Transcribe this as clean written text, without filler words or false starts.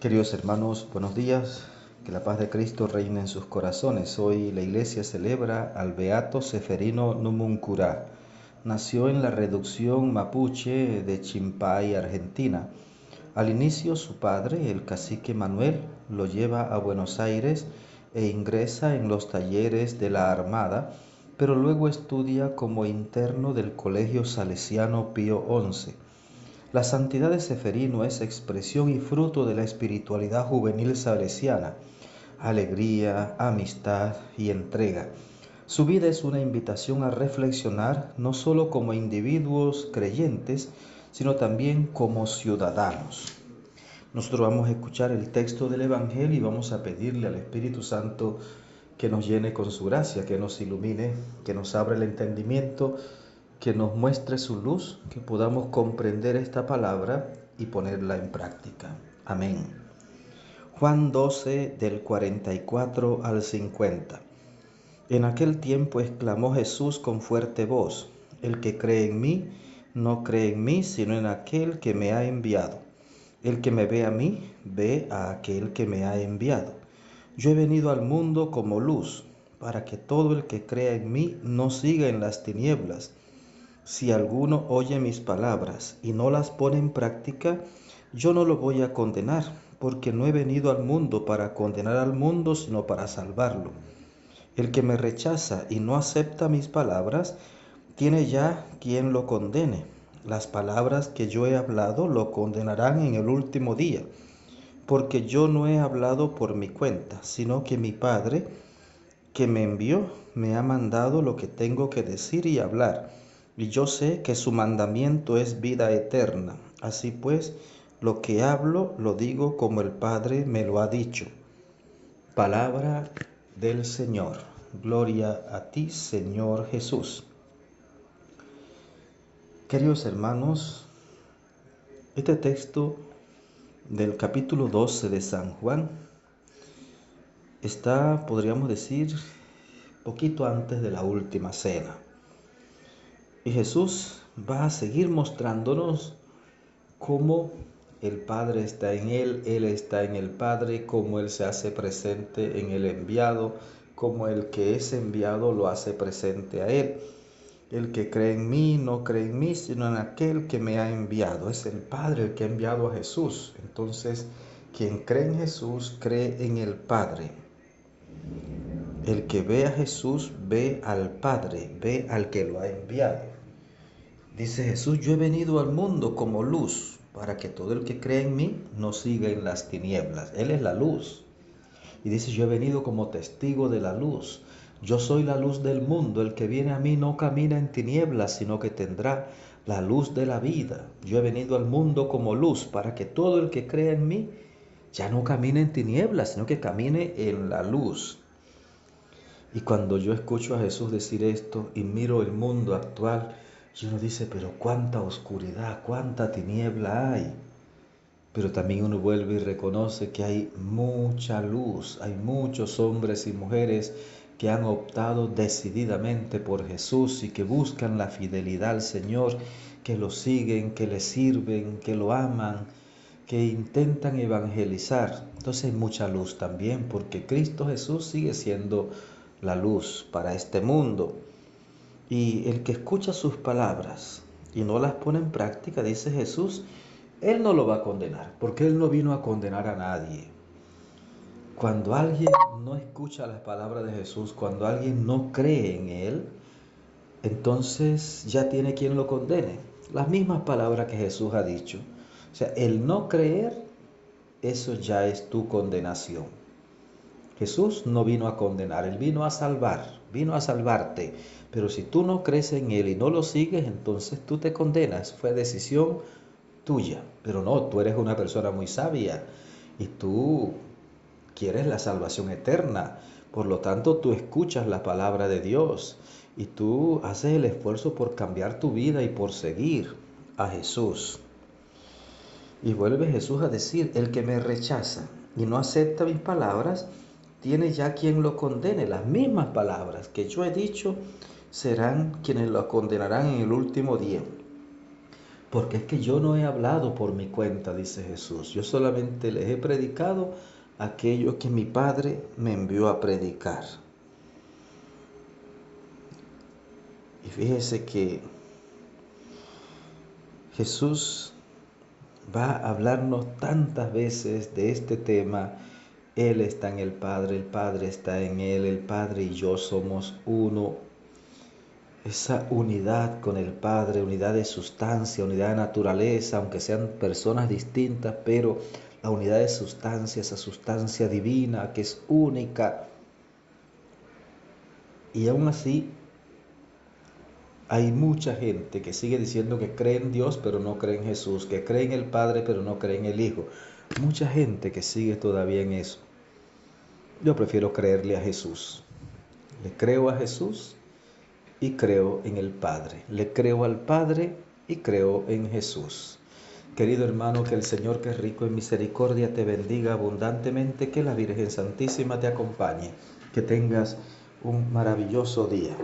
Queridos hermanos, buenos días. Que la paz de Cristo reine en sus corazones. Hoy la iglesia celebra al beato Ceferino Numuncurá. Nació en la reducción mapuche de Chimpay, Argentina. Al inicio su padre, el cacique Manuel, lo lleva a Buenos Aires e ingresa en los talleres de la Armada, pero luego estudia como interno del Colegio Salesiano Pío XI. La santidad de Ceferino es expresión y fruto de la espiritualidad juvenil salesiana, alegría, amistad y entrega. Su vida es una invitación a reflexionar no solo como individuos creyentes, sino también como ciudadanos. Nosotros vamos a escuchar el texto del Evangelio y vamos a pedirle al Espíritu Santo que nos llene con su gracia, que nos ilumine, que nos abra el entendimiento, que nos muestre su luz, que podamos comprender esta palabra y ponerla en práctica. Amén. Juan 12 del 44 al 50. En aquel tiempo exclamó Jesús con fuerte voz: El que cree en mí, no cree en mí, sino en aquel que me ha enviado. El que me ve a mí, ve a aquel que me ha enviado. Yo he venido al mundo como luz, para que todo el que crea en mí no siga en las tinieblas. Si alguno oye mis palabras y no las pone en práctica, yo no lo voy a condenar, porque no he venido al mundo para condenar al mundo, sino para salvarlo. El que me rechaza y no acepta mis palabras, tiene ya quien lo condene. Las palabras que yo he hablado lo condenarán en el último día, porque yo no he hablado por mi cuenta, sino que mi Padre, que me envió, me ha mandado lo que tengo que decir y hablar. Y yo sé que su mandamiento es vida eterna. Así pues, lo que hablo lo digo como el Padre me lo ha dicho. Palabra del Señor. Gloria a ti, Señor Jesús. Queridos hermanos, este texto del capítulo 12 de San Juan está, podríamos decir, poquito antes de la última cena. Y Jesús va a seguir mostrándonos cómo el Padre está en Él está en el Padre, cómo Él se hace presente en el enviado, cómo el que es enviado lo hace presente a Él. El que cree en mí no cree en mí, sino en aquel que me ha enviado. Es el Padre el que ha enviado a Jesús. Entonces, quien cree en Jesús cree en el Padre. El que ve a Jesús ve al Padre, ve al que lo ha enviado. Dice Jesús: yo he venido al mundo como luz, para que todo el que cree en mí no siga en las tinieblas. Él es la luz. Y dice: yo he venido como testigo de la luz. Yo soy la luz del mundo. El que viene a mí no camina en tinieblas, sino que tendrá la luz de la vida. Yo he venido al mundo como luz, para que todo el que crea en mí ya no camine en tinieblas, sino que camine en la luz. Y cuando yo escucho a Jesús decir esto y miro el mundo actual, y uno dice: pero cuánta oscuridad, cuánta tiniebla hay. Pero también uno vuelve y reconoce que hay mucha luz, hay muchos hombres y mujeres que han optado decididamente por Jesús y que buscan la fidelidad al Señor, que lo siguen, que le sirven, que lo aman, que intentan evangelizar. Entonces hay mucha luz también, porque Cristo Jesús sigue siendo la luz para este mundo. Y el que escucha sus palabras y no las pone en práctica, dice Jesús, Él no lo va a condenar, porque Él no vino a condenar a nadie. Cuando alguien no escucha las palabras de Jesús, cuando alguien no cree en Él, entonces ya tiene quien lo condene. Las mismas palabras que Jesús ha dicho. O sea, el no creer, eso ya es tu condenación. Jesús no vino a condenar, Él vino a salvar, vino a salvarte. Pero si tú no crees en Él y no lo sigues, entonces tú te condenas. Fue decisión tuya. Pero no, tú eres una persona muy sabia y tú quieres la salvación eterna. Por lo tanto, tú escuchas la palabra de Dios y tú haces el esfuerzo por cambiar tu vida y por seguir a Jesús. Y vuelve Jesús a decir: el que me rechaza y no acepta mis palabras, tiene ya quien lo condene. Las mismas palabras que yo he dicho serán quienes lo condenarán en el último día. porque es que yo no he hablado por mi cuenta, dice Jesús. Yo solamente les he predicado aquello que mi Padre me envió a predicar. Y fíjese que Jesús va a hablarnos tantas veces de este tema. Él está en el Padre está en Él, el Padre y yo somos uno. Esa unidad con el Padre, unidad de sustancia, unidad de naturaleza, aunque sean personas distintas, pero la unidad de sustancia, esa sustancia divina que es única. Y aún así, hay mucha gente que sigue diciendo que cree en Dios, pero no cree en Jesús, que cree en el Padre, pero no cree en el Hijo. Mucha gente que sigue todavía en eso. Yo prefiero creerle a Jesús. Le creo a Jesús y creo en el Padre. Le creo al Padre y creo en Jesús. Querido hermano, que el Señor, que es rico en misericordia, te bendiga abundantemente, que la Virgen Santísima te acompañe, que tengas un maravilloso día.